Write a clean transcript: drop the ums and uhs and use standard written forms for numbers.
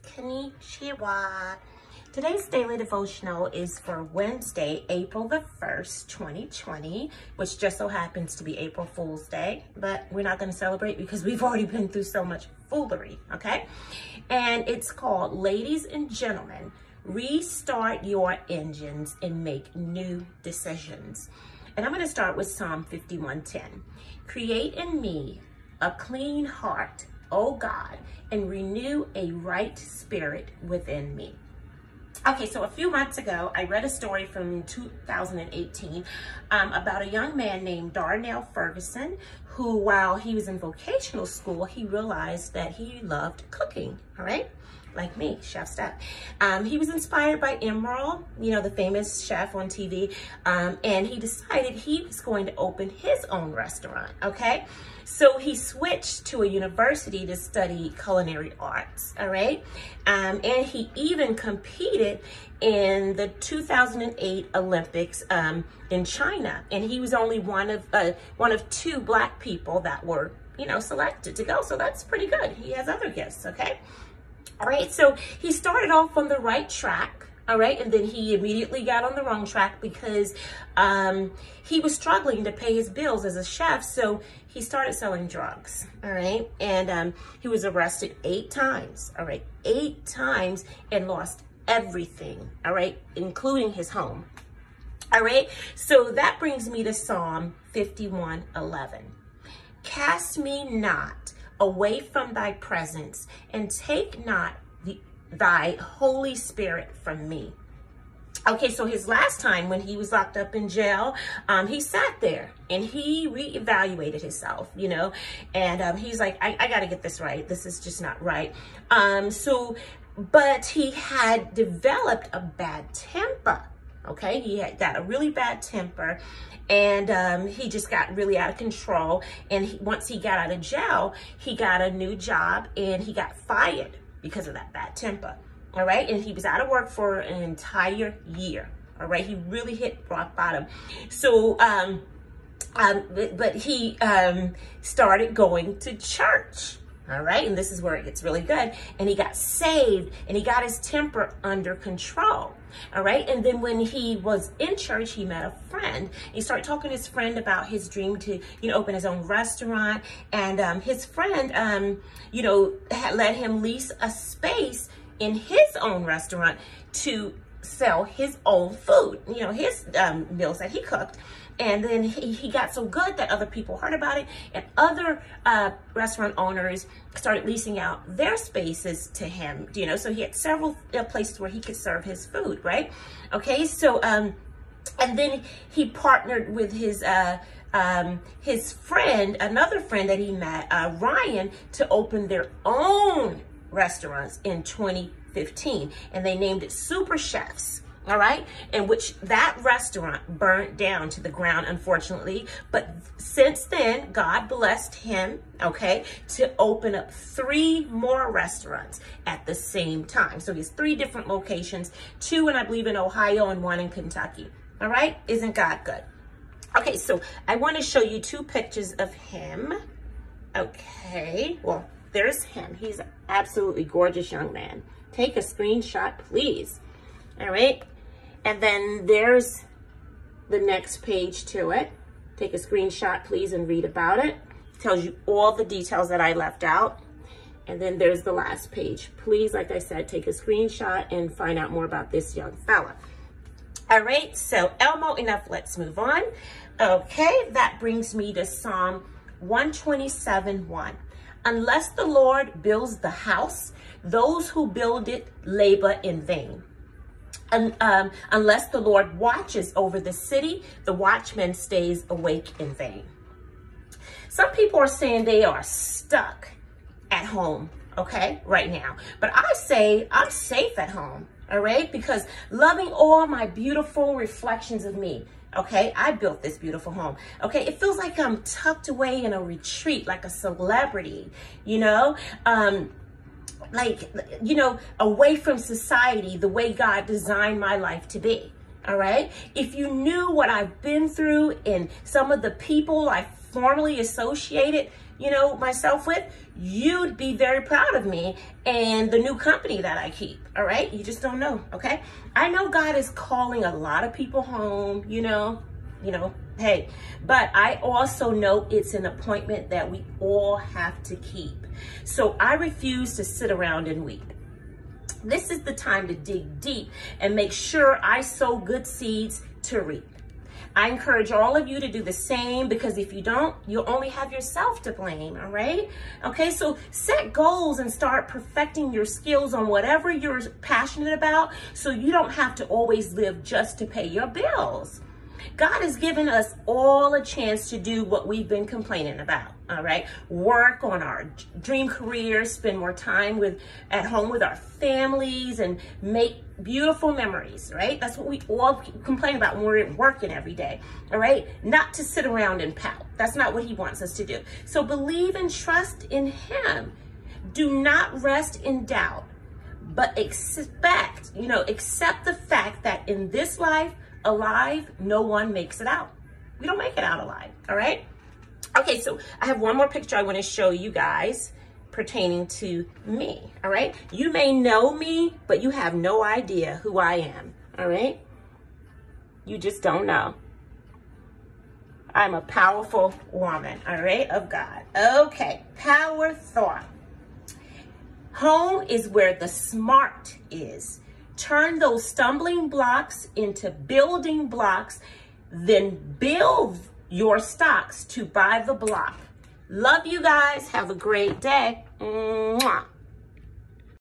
Konnichiwa. Today's daily devotional is for Wednesday, April the 1st, 2020, which just so happens to be April Fool's Day, but we're not going to celebrate because we've already been through so much foolery, okay? And it's called, Ladies and Gentlemen, Restart Your Engines and Make New Decisions. And I'm going to start with Psalm 51:10. Create in me a clean heart, O God, and renew a right spirit within me. Okay, so a few months ago, I read a story from 2018 about a young man named Darnell Ferguson, who, while he was in vocational school, he realized that he loved cooking, all right? Like me, chef stuff. He was inspired by Emeril, you know, the famous chef on TV, and he decided he was going to open his own restaurant, okay? So he switched to a university to study culinary arts, all right? And he even competed in the 2008 Olympics in China, and he was only one of two Black people that were, you know, selected to go. So that's pretty good. He has other gifts, okay? All right, so he started off on the right track, all right, and then he immediately got on the wrong track because he was struggling to pay his bills as a chef, so he started selling drugs, all right, and he was arrested 8 times, all right, 8 times, and lost everything, all right, including his home, all right. So that brings me to Psalm 51:11. Cast me not away from thy presence, and take not thy Holy Spirit from me. Okay, so his last time when he was locked up in jail, he sat there and he reevaluated himself, you know, and he's like, I got to get this right. This is just not right. But he had developed a bad temper. Okay, he had got a really bad temper, and he just got really out of control. And once he got out of jail, he got a new job and he got fired because of that bad temper. All right, and he was out of work for an entire year. All right, he really hit rock bottom. So, but he started going to church. All right, and this is where it gets really good. And he got saved, and he got his temper under control. All right, and then when he was in church, he met a friend. He started talking to his friend about his dream to, you know, open his own restaurant. And his friend, you know, had let him lease a space in his own restaurant to sell his own food, you know, his meals that he cooked. And then he got so good that other people heard about it, and other restaurant owners started leasing out their spaces to him, you know, so he had several places where he could serve his food, right? Okay, so, and then he partnered with his friend, another friend that he met, Ryan, to open their own restaurants in 2015, and they named it Super Chefs. All right, in which that restaurant burnt down to the ground, unfortunately. But since then, God blessed him, okay, to open up 3 more restaurants at the same time. So he has 3 different locations, 2 in, I believe, in Ohio and 1 in Kentucky. All right, isn't God good? Okay, so I want to show you 2 pictures of him. Okay, well, there's him. He's an absolutely gorgeous young man. Take a screenshot, please. All right. And then there's the next page to it. Take a screenshot, please, and read about it. It tells you all the details that I left out. And then there's the last page. Please, like I said, take a screenshot and find out more about this young fella. All right, so Elmo, enough, let's move on. Okay, that brings me to Psalm 127:1. Unless the Lord builds the house, those who build it labor in vain. Unless the Lord watches over the city, the watchman stays awake in vain. Some people are saying they are stuck at home, okay, right now. But I say I'm safe at home, all right? Because loving all my beautiful reflections of me, okay? I built this beautiful home, okay? It feels like I'm tucked away in a retreat, like a celebrity, you know? Like, you know, away from society, the way God designed my life to be, all right? If you knew what I've been through and some of the people I formerly associated you know, myself with, you'd be very proud of me and the new company that I keep, all right? You just don't know, okay? I know God is calling a lot of people home, you know, hey, but I also know it's an appointment that we all have to keep. So I refuse to sit around and weep. This is the time to dig deep and make sure I sow good seeds to reap. I encourage all of you to do the same, because if you don't, you'll only have yourself to blame, all right? Okay, so set goals and start perfecting your skills on whatever you're passionate about, so you don't have to always live just to pay your bills. God has given us all a chance to do what we've been complaining about, all right? Work on our dream careers, spend more time at home with our families, and make beautiful memories, right? That's what we all complain about when we're working every day, all right? Not to sit around and pout. That's not what he wants us to do. So believe and trust in him. Do not rest in doubt, but accept the fact that in this life, alive, no one makes it out. We don't make it out alive, all right? Okay, so I have one more picture I want to show you guys pertaining to me, all right? You may know me, but you have no idea who I am, all right? You just don't know. I'm a powerful woman, all right, of God. Okay, power thought. Home is where the smart is. Turn those stumbling blocks into building blocks, then build your stocks to buy the block. Love you guys. Have a great day. Mwah.